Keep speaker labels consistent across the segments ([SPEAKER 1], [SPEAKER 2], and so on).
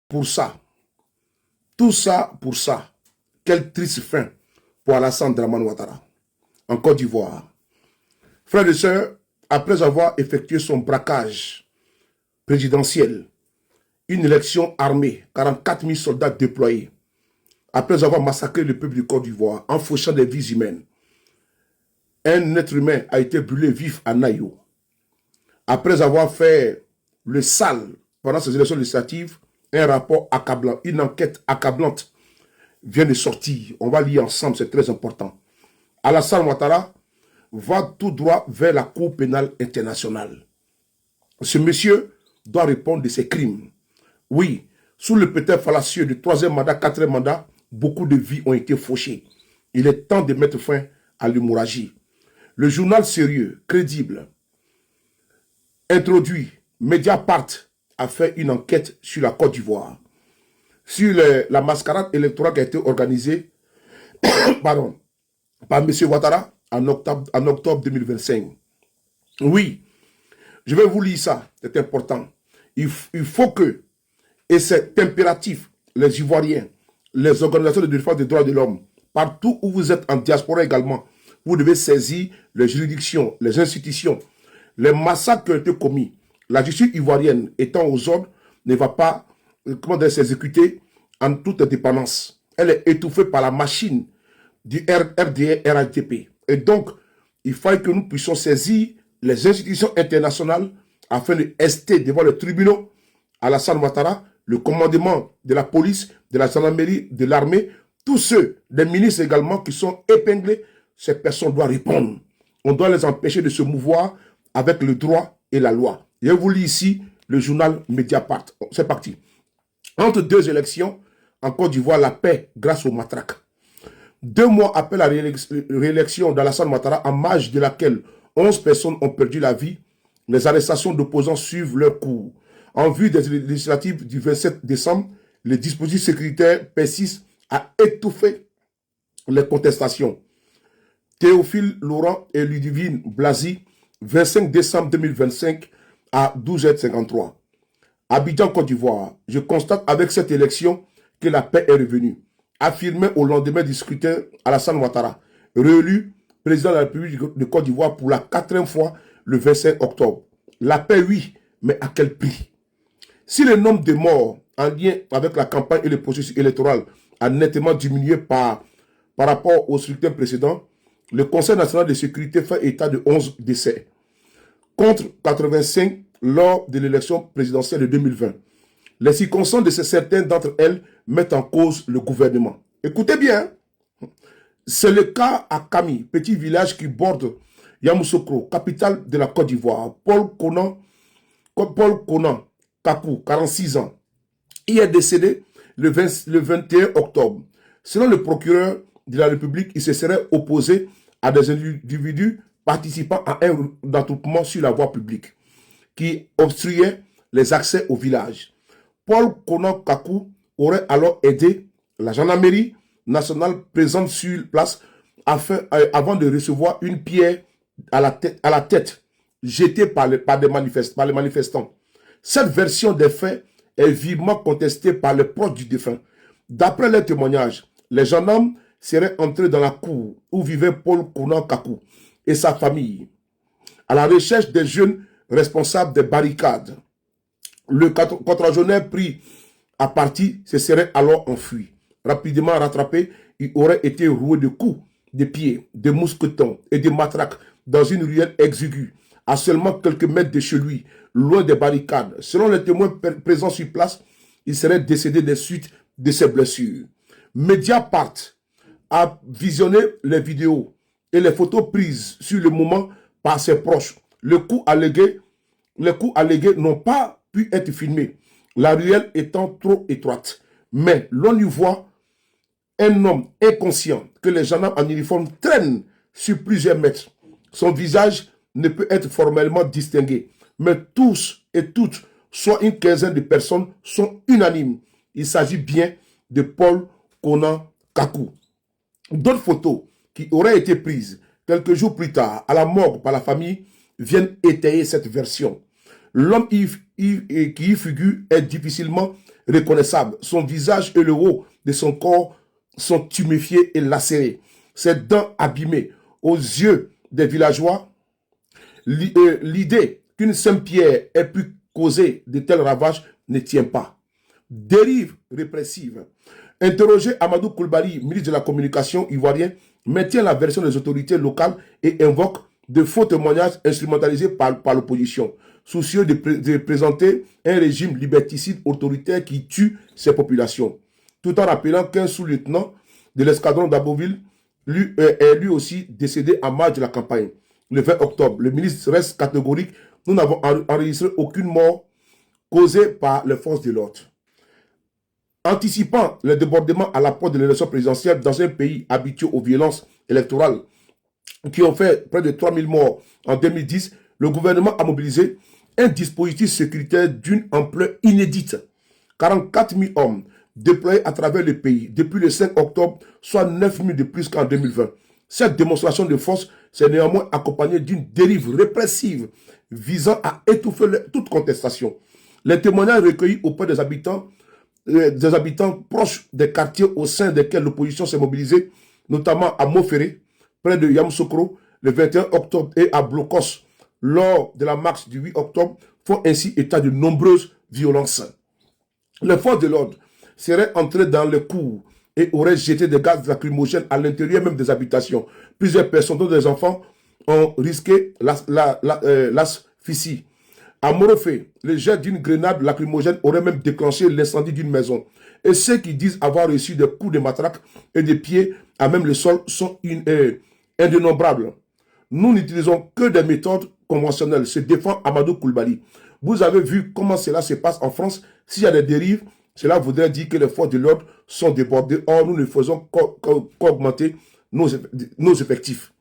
[SPEAKER 1] pour ça. Tout ça pour ça. Quelle triste fin pour Alassane Dramane Ouattara en Côte d'Ivoire. Frères et sœurs, après avoir effectué son braquage présidentiel, une élection armée, 44 000 soldats déployés, après avoir massacré le peuple du Côte d'Ivoire en fauchant des vies humaines, un être humain a été brûlé vif à Nayo. Après avoir fait le sale pendant ces élections législatives, un rapport accablant, une enquête accablante vient de sortir. On va lire ensemble, c'est très important. Alassane Ouattara va tout droit vers la Cour pénale internationale. Ce monsieur doit répondre de ses crimes. Oui, sous le prétexte fallacieux du 3e mandat, 4e mandat, beaucoup de vies ont été fauchées. Il est temps de mettre fin à l'hémorragie. Le journal sérieux, crédible, introduit, Mediapart a fait une enquête sur la Côte d'Ivoire, sur la mascarade électorale qui a été organisée par M. Ouattara en octobre 2025. Oui, je vais vous lire ça, c'est important. Il faut que, et c'est impératif, les Ivoiriens, les organisations de défense des droits de l'homme, partout où vous êtes en diaspora également, vous devez saisir les juridictions, les institutions, les massacres qui ont été commis. La justice ivoirienne étant aux ordres ne va pas s'exécuter en toute indépendance. Elle est étouffée par la machine du RDR-RATP. Et donc, il faut que nous puissions saisir les institutions internationales afin de rester devant les tribunaux Alassane Ouattara, le commandement de la police, de la gendarmerie, de l'armée, tous ceux, les ministres également qui sont épinglés, ces personnes doivent répondre. On doit les empêcher de se mouvoir avec le droit et la loi. Je vous lis ici le journal Mediapart. C'est parti. Entre deux élections, en Côte d'Ivoire, la paix grâce au matraque. 2 mois après la réélection d'Alassane Ouattara, en marge de laquelle 11 personnes ont perdu la vie, les arrestations d'opposants suivent leur cours. En vue des législatives du 27 décembre, les dispositifs sécuritaires persistent à étouffer les contestations. Théophile Laurent et Ludivine Blasi, 25 décembre 2025 à 12h53. Abidjan, Côte d'Ivoire, je constate avec cette élection que la paix est revenue. Affirmé au lendemain du scrutin Alassane Ouattara, réélu président de la République de Côte d'Ivoire pour la 4e fois le 25 octobre. La paix, oui, mais à quel prix? Si le nombre de morts en lien avec la campagne et le processus électoral a nettement diminué par rapport au scrutin précédent, le Conseil national de sécurité fait état de 11 décès, contre 85 lors de l'élection présidentielle de 2020. Les circonstances de certaines d'entre elles mettent en cause le gouvernement. Écoutez bien, c'est le cas à Kami, petit village qui borde Yamoussoukro, capitale de la Côte d'Ivoire. Paul Conan Kakou, 46 ans. Il est décédé le 21 octobre. Selon le procureur de la République, il se serait opposé à des individus participant à un attroupement sur la voie publique qui obstruait les accès au village. Paul Conan Kakou aurait alors aidé la gendarmerie nationale présente sur place avant de recevoir une pierre à la tête jetée par les manifestants. Cette version des faits est vivement contestée par les proches du défunt. D'après les témoignages, les gendarmes seraient entrés dans la cour où vivait Paul Conan Kakou et sa famille, à la recherche des jeunes responsables des barricades. Le quadragénaire pris à partie se serait alors enfui. Rapidement rattrapé, il aurait été roué de coups, de pieds, de mousquetons et de matraques dans une ruelle exiguë, à seulement quelques mètres de chez lui, loin des barricades. Selon les témoins présents sur place, il serait décédé des suites de ses blessures. Mediapart a visionné les vidéos et les photos prises sur le moment par ses proches. Les coups allégués n'ont pas pu être filmés, la ruelle étant trop étroite. Mais l'on y voit un homme inconscient que les gendarmes en uniforme traînent sur plusieurs mètres. Son visage ne peut être formellement distingué, mais tous et toutes, soit une quinzaine de personnes, sont unanimes. Il s'agit bien de Paul Conan Kakou. D'autres photos qui auraient été prises quelques jours plus tard à la morgue par la famille viennent étayer cette version. L'homme qui y figure est difficilement reconnaissable. Son visage et le haut de son corps sont tuméfiés et lacérés. Ses dents abîmées. Aux yeux des villageois, l'idée qu'une simple pierre ait pu causer de tels ravages ne tient pas. Dérive répressive. Interrogé, Amadou Coulibaly, ministre de la Communication ivoirien, maintient la version des autorités locales et invoque de faux témoignages instrumentalisés par l'opposition, soucieux de présenter un régime liberticide autoritaire qui tue ses populations, tout en rappelant qu'un sous-lieutenant de l'escadron d'Aboville est lui aussi décédé en marge de la campagne. Le 20 octobre, le ministre reste catégorique. Nous n'avons enregistré aucune mort causée par les forces de l'ordre. Anticipant le débordement à l'approche de l'élection présidentielle dans un pays habitué aux violences électorales qui ont fait près de 3000 morts en 2010, le gouvernement a mobilisé un dispositif sécuritaire d'une ampleur inédite. 44 000 hommes déployés à travers le pays depuis le 5 octobre, soit 9 000 de plus qu'en 2020. Cette démonstration de force s'est néanmoins accompagnée d'une dérive répressive visant à étouffer toute contestation. Les témoignages recueillis auprès des habitants proches des quartiers au sein desquels l'opposition s'est mobilisée, notamment à Moféré, près de Yamoussoukro, le 21 octobre, et à Blocos, lors de la marche du 8 octobre, font ainsi état de nombreuses violences. Les forces de l'ordre seraient entrées dans les cours et auraient jeté des gaz lacrymogènes à l'intérieur même des habitations. Plusieurs personnes, dont des enfants, ont risqué l'asphyxie. À Morofé, le jet d'une grenade lacrymogène aurait même déclenché l'incendie d'une maison. Et ceux qui disent avoir reçu des coups de matraque et de pieds à même le sol sont indénombrables. Nous n'utilisons que des méthodes conventionnelles, se défend Amadou Coulibaly. Vous avez vu comment cela se passe en France. S'il y a des dérives, cela voudrait dire que les forces de l'ordre sont débordées. Or, nous ne faisons qu'augmenter nos effectifs.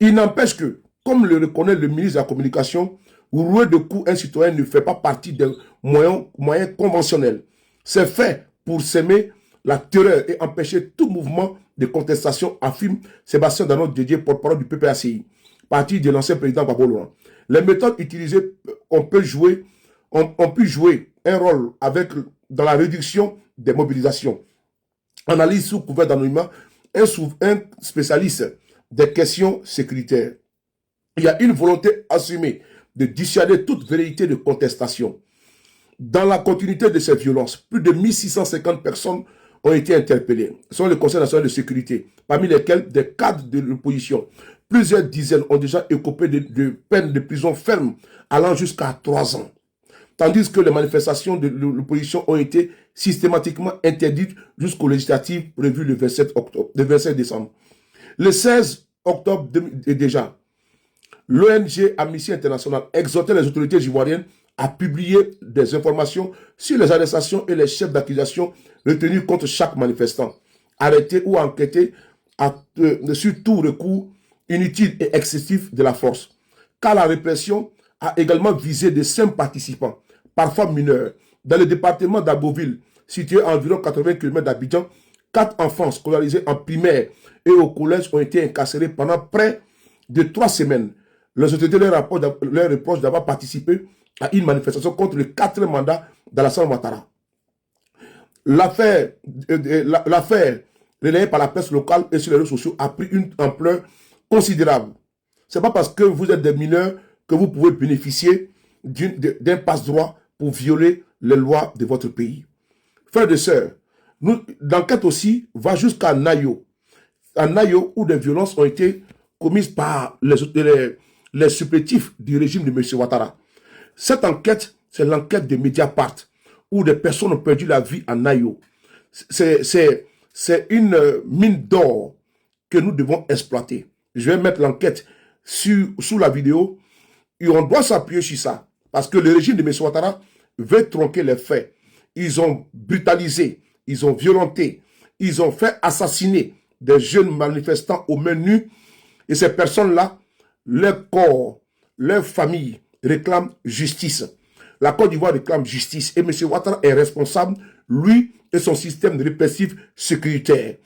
[SPEAKER 1] Il n'empêche que, comme le reconnaît le ministre de la Communication, rouer de coups un citoyen ne fait pas partie des moyens conventionnels. C'est fait pour s'aimer la terreur et empêcher tout mouvement de contestation, affirme Sébastien Dano Didier, porte-parole du PPACI, parti de l'ancien président Gbagbo Laurent. Les méthodes utilisées ont pu jouer un rôle dans la réduction des mobilisations. Analyse sous couvert d'anonymat, un spécialiste des questions sécuritaires. Il y a une volonté assumée de dissuader toute velléité de contestation. Dans la continuité de ces violences, plus de 1650 personnes ont été interpellées, selon le Conseil national de sécurité, parmi lesquels des cadres de l'opposition. Plusieurs dizaines ont déjà écopé de peines de prison ferme allant jusqu'à 3 ans. Tandis que les manifestations de l'opposition ont été systématiquement interdites jusqu'aux législatives prévues le 27 décembre. Le 16 octobre déjà, l'ONG Amnesty International exhortait les autorités ivoiriennes à publier des informations sur les arrestations et les chefs d'accusation retenus contre chaque manifestant, arrêté ou enquêté sur tout recours inutile et excessif de la force. Car la répression a également visé de simples participants, parfois mineurs. Dans le département d'Aboville, situé à environ 80 km d'Abidjan, 4 enfants scolarisés en primaire et au collège ont été incarcérés pendant près de 3 semaines. Les autorités leur reprochent d'avoir participé à une manifestation contre le 4e mandat d'Alassane Ouattara. L'affaire relayée par la presse locale et sur les réseaux sociaux a pris une ampleur considérable. Ce n'est pas parce que vous êtes des mineurs que vous pouvez bénéficier d'un passe-droit pour violer les lois de votre pays. Frères et sœurs, l'enquête aussi va jusqu'à Nayo. À Nayo, où des violences ont été commises par les supplétifs du régime de M. Ouattara. Cette enquête, c'est l'enquête de Mediapart, où des personnes ont perdu la vie à Nayo. C'est une mine d'or que nous devons exploiter. Je vais mettre l'enquête sous la vidéo et on doit s'appuyer sur ça. Parce que le régime de M. Ouattara veut tronquer les faits. Ils ont brutalisé, ils ont violenté, ils ont fait assassiner des jeunes manifestants aux mains nues. Et ces personnes-là, leur corps, leur famille réclament justice. La Côte d'Ivoire réclame justice. Et M. Ouattara est responsable, lui et son système répressif sécuritaire.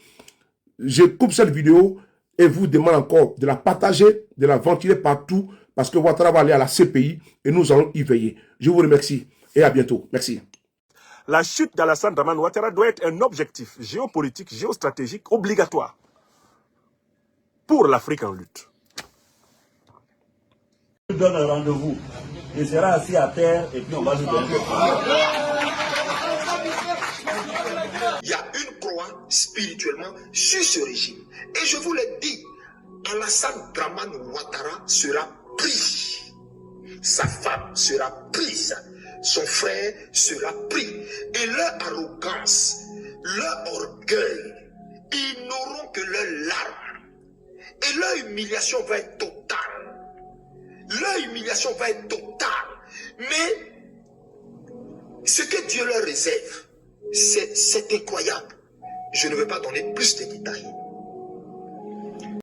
[SPEAKER 1] Je coupe cette vidéo et vous demande encore de la partager, de la ventiler partout, parce que Ouattara va aller à la CPI et nous allons y veiller. Je vous remercie et à bientôt. Merci.
[SPEAKER 2] La chute d'Alassane Dramane Ouattara doit être un objectif géopolitique, géostratégique obligatoire pour l'Afrique en lutte.
[SPEAKER 3] Je donne un rendez-vous. Il sera assis à terre et puis on va nous donner.
[SPEAKER 4] Il y a une croix spirituellement sur ce régime. Et je vous l'ai dit, Alassane Dramane Ouattara sera pris. Sa femme sera prise. Son frère sera pris. Et leur arrogance, leur orgueil, ils n'auront que leurs larmes. Et leur humiliation va être totale. Leur humiliation va être totale. Mais ce que Dieu leur réserve, c'est incroyable. Je ne vais pas donner plus de détails.